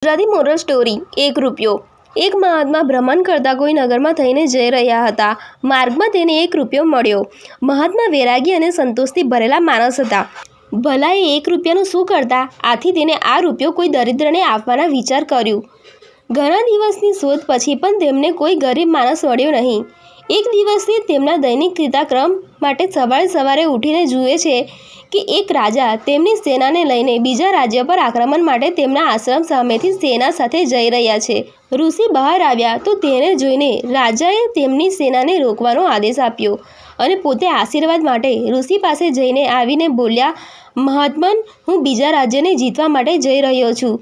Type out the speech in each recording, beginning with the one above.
Gujarati moral story 1 રૂપિયો। એક મહાત્મા ભ્રમણ કરતા કોઈ નગરમાં થઈને જઈ રહ્યા હતા। માર્ગમાં તેને 1 રૂપિયો મળ્યો। મહાત્મા વૈરાગી અને સંતોષથી ભરેલા માણસ હતા। ભલાએ 1 રૂપિયાનું શું કરતા, આથી તેને આ રૂપિયો કોઈ દરિદ્રને આપવાના વિચાર કર્યું। ઘણા દિવસની શોધ પછી પણ તેમને કોઈ ગરીબ માણસ મળ્યો નહીં। એક દિવસથી તેમના દૈનિક ક્રિયાક્રમ માટે સવારે ઉઠીને જુએ છે કે એક રાજા તેમની સેનાને લઈને બીજા રાજ્ય પર આક્રમણ માટે તેમના આશ્રમ સામેથી સેના સાથે જઈ રહ્યા છે। ઋષિ બહાર આવ્યા તો તેને જોઈને રાજાએ તેમની સેનાને રોકવાનો આદેશ આપ્યો અને પોતે આશીર્વાદ માટે ઋષિ પાસે જઈને આવીને બોલ્યા, મહાત્મન, હું બીજા રાજ્યને જીતવા માટે જઈ રહ્યો છું,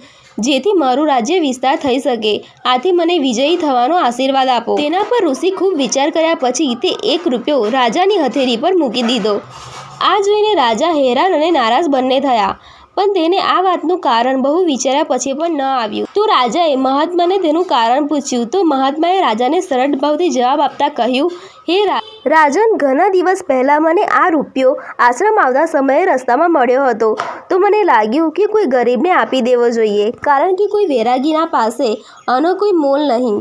જેથી મારું રાજ્ય વિસ્તાર થઈ શકે, આથી મને વિજયી થવાનો આશીર્વાદ આપો। તેના પર ઋષિ ખૂબ વિચાર કર્યા પછી તે 1 રૂપિયો રાજાની હથેળી પર મૂકી દીધો। આ જોઈને રાજા હેરાન અને નારાજ બંને થયા, પણ તેને આ વાતનું કારણ બહુ વિચાર્યા પછી પણ ન આવ્યું તો રાજાએ મહાત્માને તેનું કારણ પૂછ્યું તો મહાત્માએ રાજાને સરળ ભાવથી જવાબ આપતા કહ્યું, હે રાજન, ઘણા દિવસ પહેલાં મને આ રૂપિયો આશ્રમ આવતા સમયે રસ્તામાં મળ્યો હતો તો મને લાગ્યું કે કોઈ ગરીબને આપી દેવો જોઈએ, કારણ કે કોઈ વૈરાગીના પાસે આનો કોઈ મોલ નહીં।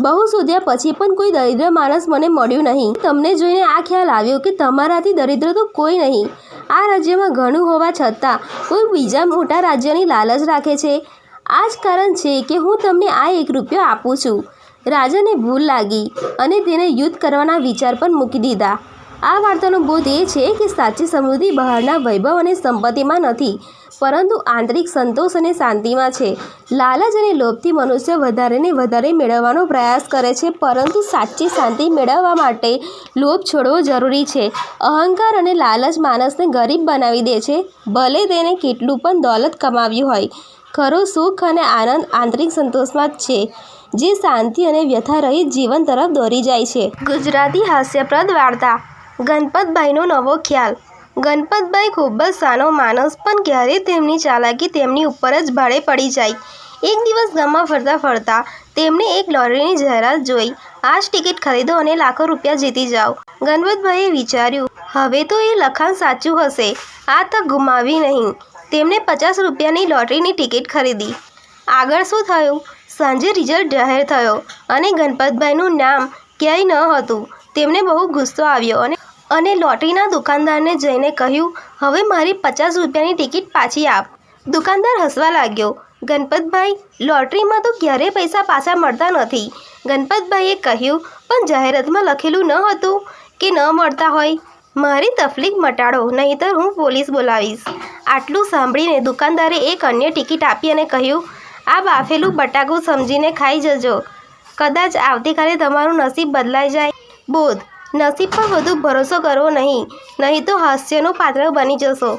બહુ શોધ્યા પછી પણ કોઈ દરિદ્ર માણસ મને મળ્યું નહીં। તમને જોઈને આ ખ્યાલ આવ્યો કે તમારાથી દરિદ્ર તો કોઈ નહીં। આ રાજ્યમાં ઘણું હોવા છતાં કોઈ બીજા મોટા રાજ્યની લાલચ રાખે છે। આ જ કારણ છે કે હું તમને આ 1 રૂપિયો આપું છું। રાજાને ભૂલ લાગી અને તેને યુદ્ધ કરવાના વિચાર પણ મૂકી દીધા। આ વાર્તાનો બોધ એ છે કે સાચી સમૃદ્ધિ બહારના વૈભવ અને સંપત્તિમાં નથી, પરંતુ આંતરિક સંતોષ અને શાંતિમાં છે। લાલચ અને લોભથી મનુષ્ય વધારે ને વધારે મેળવવાનો પ્રયાસ કરે છે, પરંતુ સાચી શાંતિ મેળવવા માટે લોભ છોડવો જરૂરી છે। અહંકાર અને લાલચ માણસને ગરીબ બનાવી દે છે, ભલે તેને કેટલું પણ દોલત કમાવ્યું હોય। ખરો સુખ અને આનંદ આંતરિક સંતોષમાં જ છે, જે શાંતિ અને વ્યથારહિત જીવન તરફ દોરી જાય છે। ગુજરાતી હાસ્યપ્રદ વાર્તા ગણપતભાઈનો નવો ખ્યાલ। ગણપતભાઈ ખૂબ જ સાનો માણસ, પણ ક્યારેય તેમની ચાલાકી તેમની ઉપર જ ભાડે પડી જાય। એક દિવસ ગામમાં ફરતા ફરતા તેમણે એક લોટરીની જાહેરાત જોઈ, આ જ ટિકિટ ખરીદો અને લાખો રૂપિયા જીતી જાઓ। ગણપતભાઈએ વિચાર્યું, હવે તો એ લખાણ સાચું હશે, આ તક ગુમાવી નહીં। તેમણે 50 રૂપિયાની લોટરીની ટિકિટ ખરીદી। આગળ શું થયું? સાંજે રિઝલ્ટ જાહેર થયો અને ગણપતભાઈનું નામ ક્યાંય ન હતું। તેમને બહુ ગુસ્સો આવ્યો અને લોટરીના દુકાનદારને જઈને કહ્યું, હવે મારી 50 રૂપિયાની ટિકિટ પાછી આપ। દુકાનદાર હસવા લાગ્યો, ગણપતભાઈ, લોટરીમાં તો ક્યારેય પૈસા પાછા મળતા નથી। ગણપતભાઈએ કહ્યું, પણ જાહેરાતમાં લખેલું ન હતું કે ન મળતા હોય? મારી તકલીફ મટાડો, નહીંતર હું પોલીસ બોલાવીશ। આટલું સાંભળીને દુકાનદારે એક અન્ય ટિકિટ આપી અને કહ્યું, આ બાફેલું બટાકું સમજીને ખાઈ જજો, કદાચ આવતીકાલે તમારું નસીબ બદલાઈ જાય। બોધ: નસીબ પર વધુ ભરોસો કરવો નહીં, નહીં તો હાસ્યનું પાત્ર બની જશો।